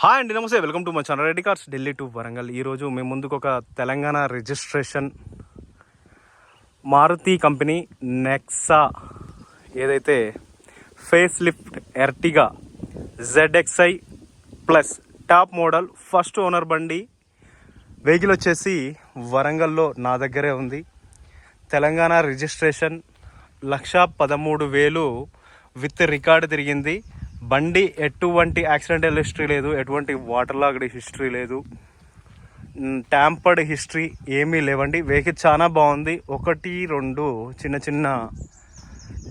Hi అండి, నమస్తే. Welcome to my channel Reddy cars Delhi to Warangal. ఈరోజు మేము ముందుకు ఒక తెలంగాణ రిజిస్ట్రేషన్ మారుతి కంపెనీ నెక్సా ఏదైతే face lift Ertiga ZXi plus top model first owner బండి వెహికల్ వచ్చేసి వరంగల్లో నా దగ్గరే ఉంది. తెలంగాణ రిజిస్ట్రేషన్ 1,13,000 విత్ రికార్డు తిరిగింది. బండి ఎటువంటి యాక్సిడెంటల్ హిస్టరీ లేదు, ఎటువంటి వాటర్ లాగడ్ హిస్టరీ లేదు, ట్యాంపర్డ్ హిస్టరీ ఏమీ లేవండి. వెహికల్ చాలా బాగుంది. 1-2 చిన్న చిన్న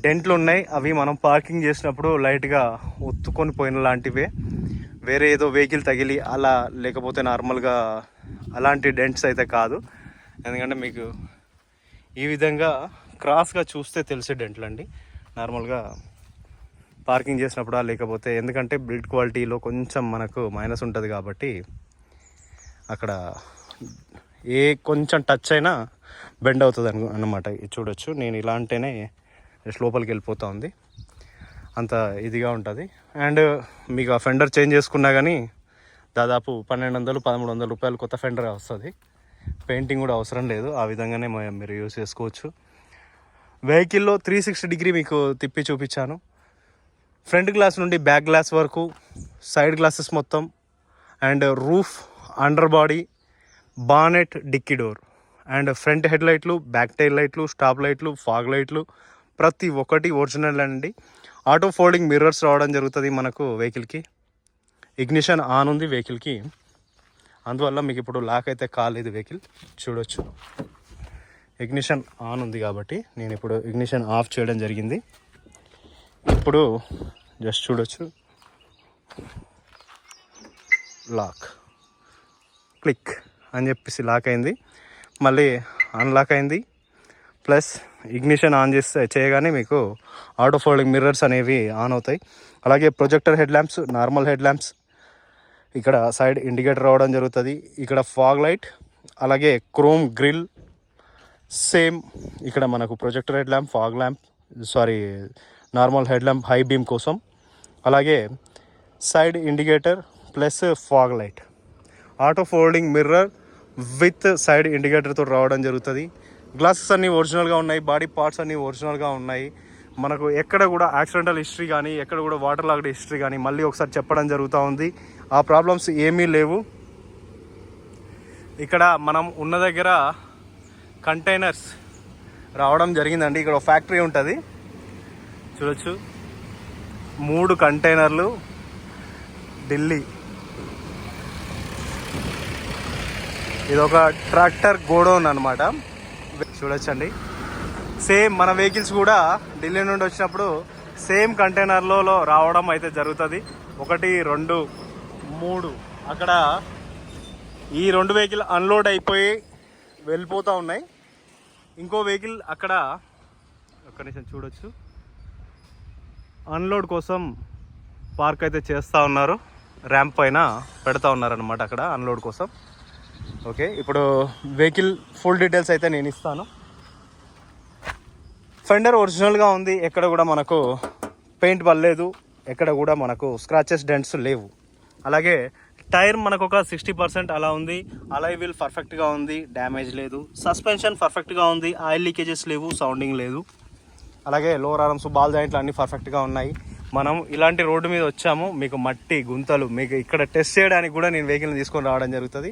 డెంట్లు ఉన్నాయి. అవి మనం పార్కింగ్ చేసినప్పుడు లైట్గా ఒత్తుకొని పోయిన లాంటివే, వేరే ఏదో వెహికల్ తగిలి అలా లేకపోతే నార్మల్గా అలాంటి డెంట్స్ అయితే కాదు. ఎందుకంటే మీకు ఈ విధంగా క్రాస్గా చూస్తే తెలిసే డెంట్లు అండి. నార్మల్గా పార్కింగ్ చేసినప్పుడు లేకపోతే ఎందుకంటే బిల్డ్ క్వాలిటీలో కొంచెం మనకు మైనస్ ఉంటుంది కాబట్టి అక్కడ ఏ కొంచెం టచ్ అయినా బెండ్ అవుతుంది అన్నమాట. ఇది చూడొచ్చు, నేను ఇలా అంటేనే లోపలికి వెళ్ళిపోతూ ఉంది, అంత ఇదిగా ఉంటుంది. అండ్ మీకు ఆ ఫెండర్ చేంజ్ చేసుకున్నా కానీ దాదాపు 1,200-1,300 రూపాయలు కొత్త ఫెండర్ వస్తుంది. పెయింటింగ్ కూడా అవసరం లేదు, ఆ విధంగానే మీరు యూస్ చేసుకోవచ్చు. వెహికల్లో 360 డిగ్రీ మీకు తిప్పి చూపించాను. ఫ్రంట్ గ్లాస్ నుండి బ్యాక్ గ్లాస్ వరకు, సైడ్ గ్లాసెస్ మొత్తం, and roof, under body, bonnet, dickey door, and front head లైట్లు, బ్యాక్ టైల్ లైట్లు, స్టాప్ లైట్లు, ఫాగ్ లైట్లు ప్రతి ఒక్కటి ఒరిజినల్ అండి. ఆటో ఫోల్డింగ్ మిర్రర్స్ రావడం జరుగుతుంది మనకు వెహికల్కి. ఇగ్నిషన్ ఆన్ ఉంది వెహికల్కి, అందువల్ల మీకు ఇప్పుడు లాక్ అయితే కాలేదు. వెహికల్ చూడొచ్చు, ఇగ్నిషన్ ఆన్ ఉంది కాబట్టి నేను ఇప్పుడు ఇగ్నిషన్ ఆఫ్ చేయడం జరిగింది. ఇప్పుడు జస్ట్ చూడొచ్చు, లాక్ క్లిక్ అని చెప్పేసి లాక్ అయింది, మళ్ళీ అన్లాక్ అయింది. ప్లస్ ఇగ్నిషన్ ఆన్ చేయగానే మీకు ఆటో ఫోల్డింగ్ మిర్రర్స్ అనేవి ఆన్ అవుతాయి. అలాగే projector head lamps, normal head lamps, ఇక్కడ సైడ్ ఇండికేటర్ రావడం జరుగుతుంది. ఇక్కడ ఫాగ్ లైట్, అలాగే క్రోమ్ గ్రిల్, సేమ్ ఇక్కడ మనకు projector head lamp, fog lamp, normal head lamp high beam కోసం, అలాగే side indicator plus fog light, auto folding mirror with side ఇండికేటర్తో రావడం జరుగుతుంది. గ్లాసెస్ అన్నీ ఒరిజినల్గా ఉన్నాయి, బాడీ పార్ట్స్ అన్నీ ఒరిజినల్గా ఉన్నాయి. మనకు ఎక్కడ కూడా యాక్సిడెంటల్ హిస్టరీ కానీ, ఎక్కడ కూడా వాటర్ లాగడ్ హిస్టరీ కానీ మళ్ళీ ఒకసారి చెప్పడం జరుగుతూ ఉంది. ఆ ప్రాబ్లమ్స్ ఏమీ లేవు. ఇక్కడ మనం ఉన్న దగ్గర కంటైనర్స్ రావడం జరిగిందండి. ఇక్కడ ఒక ఫ్యాక్టరీ ఉంటుంది చూడొచ్చు, 3 కంటైనర్లు ఢిల్లీ. ఇదొక ట్రాక్టర్ గోడౌన్ అనమాట, చూడొచ్చండి. సేమ్ మన వెహికల్స్ కూడా ఢిల్లీ నుండి వచ్చినప్పుడు సేమ్ కంటైనర్లలో రావడం అయితే జరుగుతుంది. 1, 2, 3 అక్కడ ఈ 2 వెహికల్ అన్లోడ్ అయిపోయి వెళ్ళిపోతూ ఉన్నాయి. ఇంకో వెహికల్ అక్కడ ఒక్క నిమిషం చూడొచ్చు, అన్లోడ్ కోసం పార్క్ అయితే చేస్తూ ఉన్నారు, ర్యాంప్ పైన పెడతా ఉన్నారనమాట అక్కడ అన్లోడ్ కోసం. ఓకే, ఇప్పుడు వెహికల్ ఫుల్ డీటెయిల్స్ అయితే నేను ఇస్తాను. ఫెండర్ ఒరిజినల్గా ఉంది, ఎక్కడ కూడా మనకు పెయింట్ పడలేదు, ఎక్కడ కూడా మనకు స్క్రాచెస్, డెంట్స్ లేవు. అలాగే టైర్ మనకు ఒక 60% అలా ఉంది. అలాయ్ వీల్ పర్ఫెక్ట్గా ఉంది, డ్యామేజ్ లేదు. సస్పెన్షన్ పర్ఫెక్ట్గా ఉంది, ఆయిల్ లీకేజెస్ లేవు, సౌండింగ్ లేదు. అలాగే లోవర్ ఆర్మ్స్, బాల్ జాయింట్లు అన్నీ పర్ఫెక్ట్గా ఉన్నాయి. మనం ఇలాంటి రోడ్డు మీద వచ్చాము, మీకు మట్టి గుంతలు మీకు ఇక్కడ టెస్ట్ చేయడానికి కూడా నేను వెహికల్ని తీసుకొని రావడం జరుగుతుంది.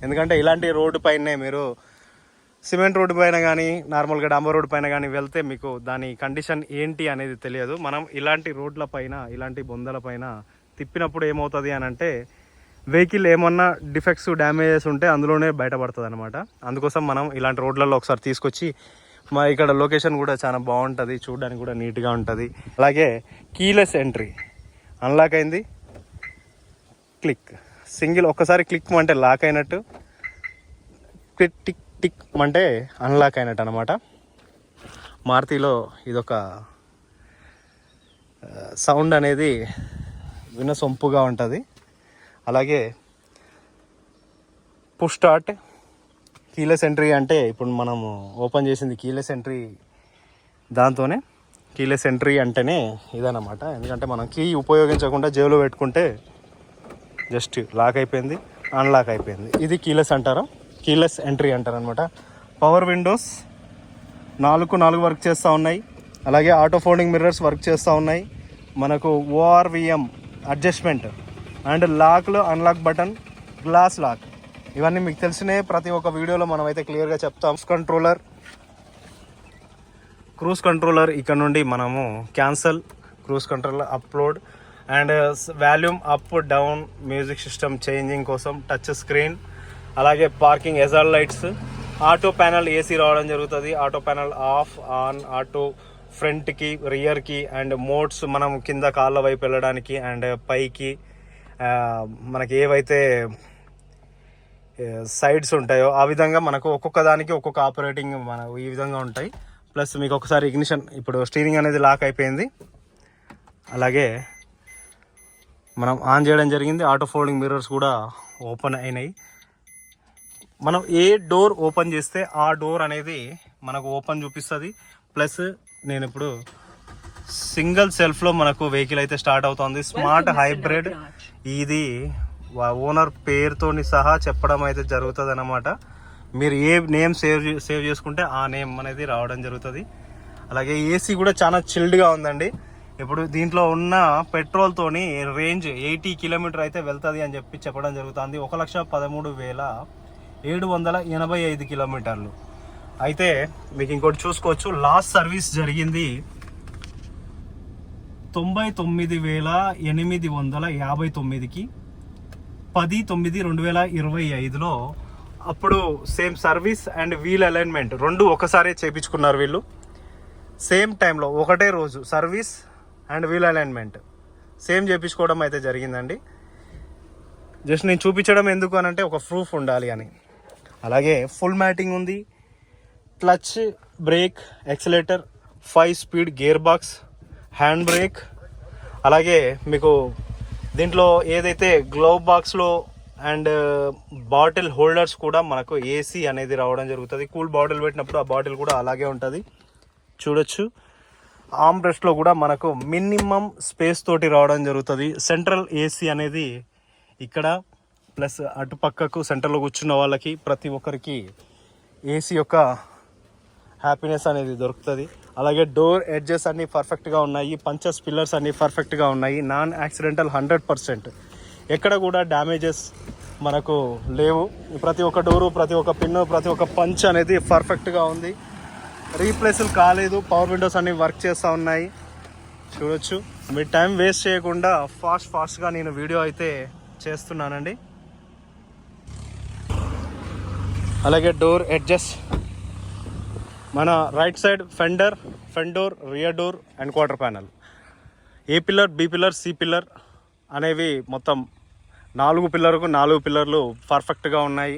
ఎందుకంటే ఇలాంటి రోడ్డు పైనే మీరు సిమెంట్ రోడ్డు పైన కానీ, నార్మల్గా డాంబర్ రోడ్డు పైన కానీ వెళ్తే మీకు దాని కండిషన్ ఏంటి అనేది తెలియదు. మనం ఇలాంటి రోడ్ల పైన, ఇలాంటి బొందల పైన తిప్పినప్పుడు ఏమవుతుంది అని అంటే వెహికల్ ఏమన్నా డిఫెక్ట్స్, డ్యామేజెస్ ఉంటే అందులోనే బయటపడుతుంది అనమాట. అందుకోసం మనం ఇలాంటి రోడ్లలో ఒకసారి తీసుకొచ్చి, మా ఇక్కడ లొకేషన్ కూడా చాలా బాగుంటుంది, చూడడానికి కూడా నీట్గా ఉంటుంది. అలాగే కీలెస్ ఎంట్రీ అన్లాక్ అయింది, క్లిక్ సింగిల్ ఒక్కసారి క్లిక్ అంటే లాక్ అయినట్టు, టిక్ టిక్ అంటే అన్లాక్ అయినట్టు అనమాట. మారుతిలో ఇదొక సౌండ్ అనేది వినసొంపుగా ఉంటుంది. అలాగే పుష్ స్టార్ట్, కీలెస్ ఎంట్రీ అంటే ఇప్పుడు మనము ఓపెన్ చేసింది కీలెస్ ఎంట్రీ, దాంతోనే కీలెస్ ఎంట్రీ అంటేనే ఇదన్నమాట. ఎందుకంటే మనం కీ ఉపయోగించకుండా జేబులో పెట్టుకుంటే జస్ట్ లాక్ అయిపోయింది, అన్లాక్ అయిపోయింది. ఇది కీలెస్ అంటారు, కీలెస్ ఎంట్రీ అంటారు అనమాట. పవర్ విండోస్ 4 వర్క్ చేస్తూ ఉన్నాయి. అలాగే ఆటో ఫోల్డింగ్ మిర్రర్స్ వర్క్ చేస్తూ ఉన్నాయి. మనకు ఓఆర్విఎం అడ్జస్ట్మెంట్ అండ్ లాక్లో అన్లాక్ బటన్, గ్లాస్ లాక్, ఇవన్నీ మీకు తెలిసినే ప్రతి ఒక్క వీడియోలో మనం అయితే క్లియర్గా చెప్తాం. క్రూజ్ కంట్రోలర్ ఇక్కడ నుండి మనము cancel, cruise controller upload and volume up down, music system changing కోసం టచ్ స్క్రీన్, అలాగే parking hazard lights, auto panel AC రావడం జరుగుతుంది. Auto panel of on, auto ఫ్రంట్కి రియర్కి అండ్ మోడ్స్ మనం కింద కాళ్ళ వైపు వెళ్ళడానికి అండ్ పైకి మనకి ఏవైతే సైడ్స్ ఉంటాయో ఆ విధంగా మనకు ఒక్కొక్క దానికి ఒక్కొక్క ఆపరేటింగ్ మనకు ఈ విధంగా ఉంటాయి. ప్లస్ మీకు ఒకసారి ఇగ్నిషన్, ఇప్పుడు స్టీరింగ్ అనేది లాక్ అయిపోయింది, అలాగే మనం ఆన్ చేయడం జరిగింది. ఆటో ఫోల్డింగ్ మిర్రర్స్ కూడా ఓపెన్ అయినాయి. మనం ఏ డోర్ ఓపెన్ చేస్తే ఆ డోర్ అనేది మనకు ఓపెన్ చూపిస్తుంది. ప్లస్ నేను ఇప్పుడు సింగిల్ సెల్ఫ్లో మనకు వెహికల్ అయితే స్టార్ట్ అవుతుంది. స్మార్ట్ హైబ్రిడ్, ఇది ఓనర్ పేరుతోని సహా చెప్పడం అయితే జరుగుతుంది అన్నమాట. మీరు ఏ నేమ్ సేవ్ చేసుకుంటే ఆ నేమ్ అనేది రావడం జరుగుతుంది. అలాగే ఏసీ కూడా చాలా చిల్డ్గా ఉందండి. ఇప్పుడు దీంట్లో ఉన్న పెట్రోల్తోని రేంజ్ 80 కిలోమీటర్ అయితే వెళ్తుంది అని చెప్పి చెప్పడం జరుగుతుంది. 1,13,785 కిలోమీటర్లు. అయితే మీకు ఇంకోటి చూసుకోవచ్చు, లాస్ట్ సర్వీస్ జరిగింది 99,859కి 10/9/2025లో. అప్పుడు same service and wheel alignment రెండు ఒకసారి చేయించుకున్నారు వీళ్ళు. సేమ్ టైంలో ఒకటే రోజు service and wheel alignment same చేయించుకోవడం అయితే జరిగిందండి. జస్ట్ నేను చూపించడం ఎందుకు అని అంటే ఒక ప్రూఫ్ ఉండాలి అని. అలాగే ఫుల్ మ్యాటింగ్ ఉంది, clutch, break, accelerator, 5 speed gear box, hand brake. అలాగే మీకు దీంట్లో ఏదైతే గ్లోవ్ బాక్స్లో అండ్ బాటిల్ హోల్డర్స్ కూడా మనకు ఏసీ అనేది రావడం జరుగుతుంది. కూల్ బాటిల్ పెట్టినప్పుడు ఆ బాటిల్ కూడా అలాగే ఉంటుంది, చూడొచ్చు. ఆర్మ్ రెస్ట్లో కూడా మనకు మినిమం స్పేస్ తోటి రావడం జరుగుతుంది. సెంట్రల్ ఏసీ అనేది ఇక్కడ, ప్లస్ అటుపక్కకు సెంటర్లో కూర్చున్న వాళ్ళకి ప్రతి ఒక్కరికి ఏసీ యొక్క హ్యాపీనెస్ అనేది దొరుకుతుంది. అలాగే డోర్ ఎడ్జెస్ అన్నీ పర్ఫెక్ట్గా ఉన్నాయి, పంచర్స్ పిల్లర్స్ అన్నీ పర్ఫెక్ట్గా ఉన్నాయి, నాన్ యాక్సిడెంటల్ 100%. ఎక్కడ కూడా డ్యామేజెస్ మనకు లేవు. ప్రతి ఒక్క డోరు, ప్రతి ఒక్క పిన్ను, ప్రతి ఒక్క పంచ్ అనేది పర్ఫెక్ట్గా ఉంది, రీప్లేస్లు కాలేదు. పవర్ విండోస్ అన్నీ వర్క్ చేస్తూ ఉన్నాయి, చూడొచ్చు. మీ టైం వేస్ట్ చేయకుండా ఫాస్ట్గా నేను వీడియో అయితే చేస్తున్నానండి. అలాగే డోర్ ఎడ్జెస్, మన right side fender, front door, rear door and quarter panel, A pillar, B pillar, C pillar అనేవి మొత్తం 4 పిల్లర్లు పర్ఫెక్ట్గా ఉన్నాయి.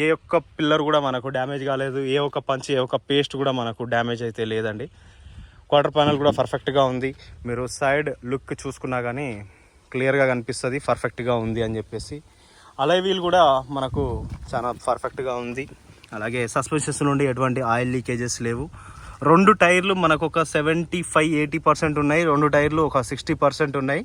ఏ ఒక్క పిల్లర్ కూడా మనకు డ్యామేజ్ కాలేదు, ఏ ఒక్క పంచ్, ఏ ఒక్క పేస్ట్ కూడా మనకు డ్యామేజ్ అయితే లేదండి. క్వార్టర్ ప్యానల్ కూడా పర్ఫెక్ట్గా ఉంది. మీరు సైడ్ లుక్ చూసుకున్నా కానీ క్లియర్గా కనిపిస్తుంది పర్ఫెక్ట్గా ఉంది అని చెప్పేసి. అలై వీల్ కూడా మనకు చాలా పర్ఫెక్ట్గా ఉంది. అలాగే సస్పెన్షన్స్ నుండి ఎటువంటి ఆయిల్ లీకేజెస్ లేవు. 2 టైర్లు మనకు ఒక 75-80% ఉన్నాయి, 2 టైర్లు ఒక 60% ఉన్నాయి.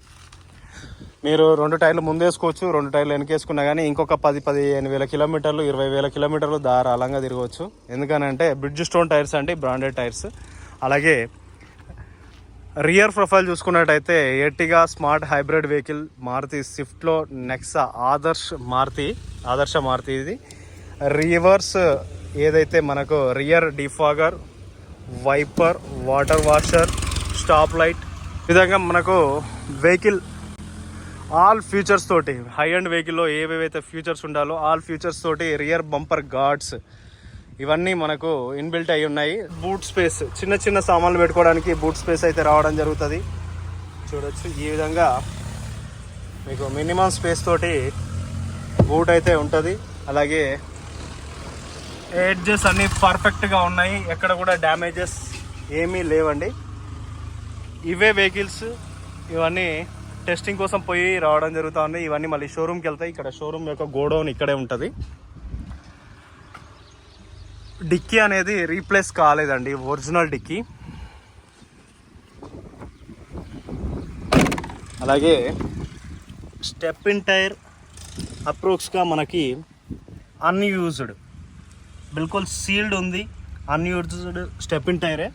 మీరు 2 టైర్లు ముందేసుకోవచ్చు, 2 టైర్లు వెనకేసుకున్నా కానీ ఇంకొక 10-15 వేల కిలోమీటర్లు, 20 వేల కిలోమీటర్లు ధారాళంగా తిరగవచ్చు. ఎందుకనంటే బ్రిడ్జ్ స్టోన్ టైర్స్ అండి, బ్రాండెడ్ టైర్స్. అలాగే రియర్ ప్రొఫైల్ చూసుకున్నట్టయితే Ertiga smart hybrid vehicle, Maruti స్విఫ్ట్లో నెక్సా, ఆదర్శ మారుతి ఇది. రివర్స్ ఏదైతే మనకు rear defogger, wiper, water washer, stop light, ఈ విధంగా మనకు వెహికల్ ఆల్ ఫ్యూచర్స్ తోటి, హై అండ్ వెహికల్లో ఏవేవైతే ఫ్యూచర్స్ ఉండాలో ఆల్ ఫ్యూచర్స్ తోటి, రియర్ బంపర్ గార్డ్స్ ఇవన్నీ మనకు ఇన్బిల్ట్ అయి ఉన్నాయి. బూట్ స్పేస్, చిన్న సామాన్లు పెట్టుకోవడానికి బూట్ స్పేస్ అయితే రావడం జరుగుతుంది, చూడొచ్చు. ఈ విధంగా మీకు మినిమం స్పేస్ తోటి బూట్ అయితే ఉంటుంది. అలాగే ఎడ్జెస్ అన్నీ పర్ఫెక్ట్గా ఉన్నాయి, ఎక్కడ కూడా డ్యామేజెస్ ఏమీ లేవండి. ఇవే వెహికల్స్ ఇవన్నీ టెస్టింగ్ కోసం పోయి రావడం జరుగుతుంది. ఇవన్నీ మళ్ళీ షోరూమ్కి వెళ్తాయి. ఇక్కడ షోరూమ్ యొక్క గోడౌన్ ఇక్కడే ఉంటుంది. డిక్కీ అనేది రీప్లేస్ కాలేదండి, ఒరిజినల్ డిక్కీ. అలాగే స్టెప్ ఇన్ టైర్, అప్రోక్స్గా మనకి అన్యూజ్డ్, బిల్కుల్ సీల్డ్ ఉంది, అన్యూజ్డ్ స్టెప్ ఇన్ టైరే.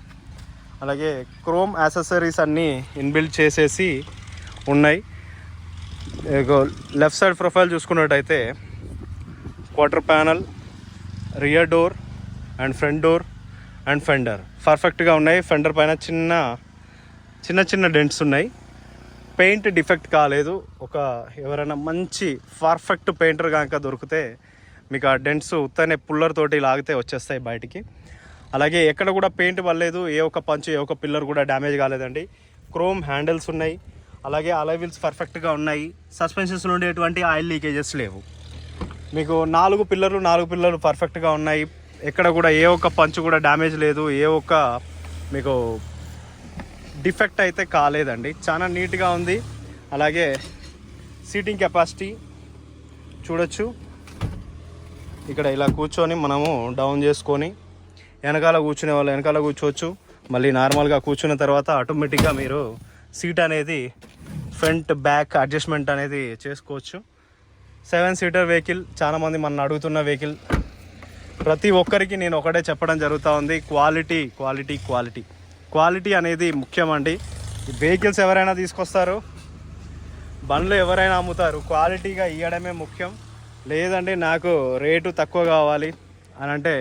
అలాగే క్రోమ్ యాక్సెసరీస్ అన్నీ ఇన్బిల్డ్ చేసేసి ఉన్నాయి. లెఫ్ట్ సైడ్ ప్రొఫైల్ చూసుకున్నట్టయితే quarter panel, rear door and front door and fender పర్ఫెక్ట్గా ఉన్నాయి. ఫెండర్ పైన చిన్న చిన్న డెంట్స్ ఉన్నాయి. పెయింట్ డిఫెక్ట్ కాలేదు. ఎవరైనా మంచి పర్ఫెక్ట్ పెయింటర్ కనుక దొరికితే మీకు ఆ డెంట్స్ ఉత్తనే పుల్లర్ తోటి లాగితే వచ్చేస్తాయి బయటికి. అలాగే ఎక్కడ కూడా పెయింట్ పడలేదు, ఏ ఒక్క పంచు ఏ ఒక్క పిల్లర్ కూడా డ్యామేజ్ కాలేదండి. క్రోమ్ హ్యాండిల్స్ ఉన్నాయి. అలాగే అలాయ్ వీల్స్ పర్ఫెక్ట్గా ఉన్నాయి. సస్పెన్షన్స్ నుండి ఎటువంటి ఆయిల్ లీకేజెస్ లేవు. మీకు 4 పిల్లర్లు పర్ఫెక్ట్గా ఉన్నాయి. ఎక్కడ కూడా ఏ ఒక్క పంచు కూడా డ్యామేజ్ లేదు, ఏ ఒక్క మీకు డిఫెక్ట్ అయితే కాలేదండి. చాలా నీట్గా ఉంది. అలాగే సీటింగ్ కెపాసిటీ చూడొచ్చు. ఇక్కడ ఇలా కూర్చొని మనము డౌన్ చేసుకొని వెనకాల కూర్చునే వాళ్ళు వెనకాల కూర్చోవచ్చు. మళ్ళీ నార్మల్గా కూర్చున్న తర్వాత ఆటోమేటిక్గా మీరు సీట్ అనేది ఫ్రంట్ బ్యాక్ అడ్జస్ట్మెంట్ అనేది చేసుకోవచ్చు. 7 సీటర్ వెహికల్, చాలామంది మన అడుగుతున్న వెహికల్. ప్రతి ఒక్కరికి నేను ఒకటే చెప్పడం జరుగుతూ ఉంది, క్వాలిటీ క్వాలిటీ క్వాలిటీ క్వాలిటీ అనేది ముఖ్యమండి. వెహికల్స్ ఎవరైనా తీసుకొస్తారు, బండ్లు ఎవరైనా అమ్ముతారు, క్వాలిటీగా ఇవ్వడమే ముఖ్యం. లేదంటే నాకు రేటు తక్కువ కావాలి అని అంటే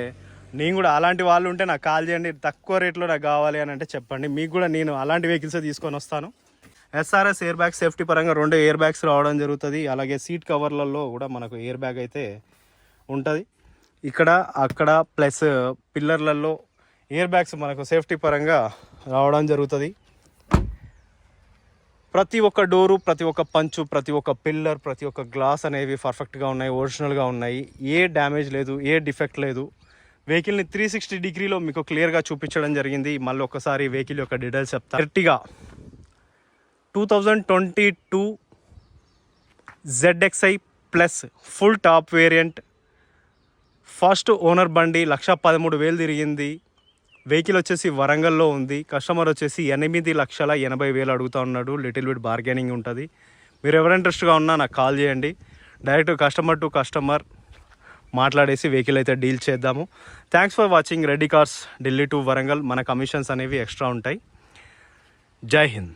నేను కూడా అలాంటి వాళ్ళు ఉంటే నాకు కాల్ చేయండి, తక్కువ రేట్లో నాకు కావాలి అని అంటే చెప్పండి. మీకు కూడా నేను అలాంటి వెహికల్సే తీసుకొని వస్తాను. ఎస్ఆర్ఎస్ ఎయిర్ బ్యాగ్ సేఫ్టీ పరంగా 2 ఎయిర్ బ్యాగ్స్ రావడం జరుగుతుంది. అలాగే సీట్ కవర్లలో కూడా మనకు ఎయిర్ బ్యాగ్ అయితే ఉంటుంది. ఇక్కడ అక్కడ ప్లస్ పిల్లర్లలో ఎయిర్ బ్యాగ్స్ మనకు సేఫ్టీ పరంగా రావడం జరుగుతుంది. ప్రతి ఒక్క డోరు, ప్రతి ఒక్క పంచు, ప్రతి ఒక్క పిల్లర్, ప్రతి ఒక్క గ్లాస్ అనేవి పర్ఫెక్ట్గా ఉన్నాయి, ఒరిజినల్గా ఉన్నాయి. ఏ డ్యామేజ్ లేదు, ఏ డిఫెక్ట్ లేదు. వెహికల్ని 360 డిగ్రీలో మీకు క్లియర్గా చూపించడం జరిగింది. మళ్ళీ ఒకసారి వెహికల్ యొక్క డీటెయిల్స్ చెప్తాను. Ertiga 2022 ZXi plus full top variant, first owner బండి, 1,13,000 తిరిగింది. వెహికల్ వచ్చేసి వరంగల్లో ఉంది. కస్టమర్ వచ్చేసి 8,80,000 అడుగుతూ ఉన్నాడు. లిటిల్ బిట్ బార్గెనింగ్ ఉంటుంది. మీరు ఎవరు ఇంట్రెస్ట్గా ఉన్నా నాకు కాల్ చేయండి. డైరెక్ట్ కస్టమర్ టు కస్టమర్ మాట్లాడేసి వెహికల్ అయితే డీల్ చేద్దాము. Thanks for watching Reddy cars Delhi to Warangal. మన కమిషన్స్ అనేవి ఎక్స్ట్రా ఉంటాయి. జై హింద్.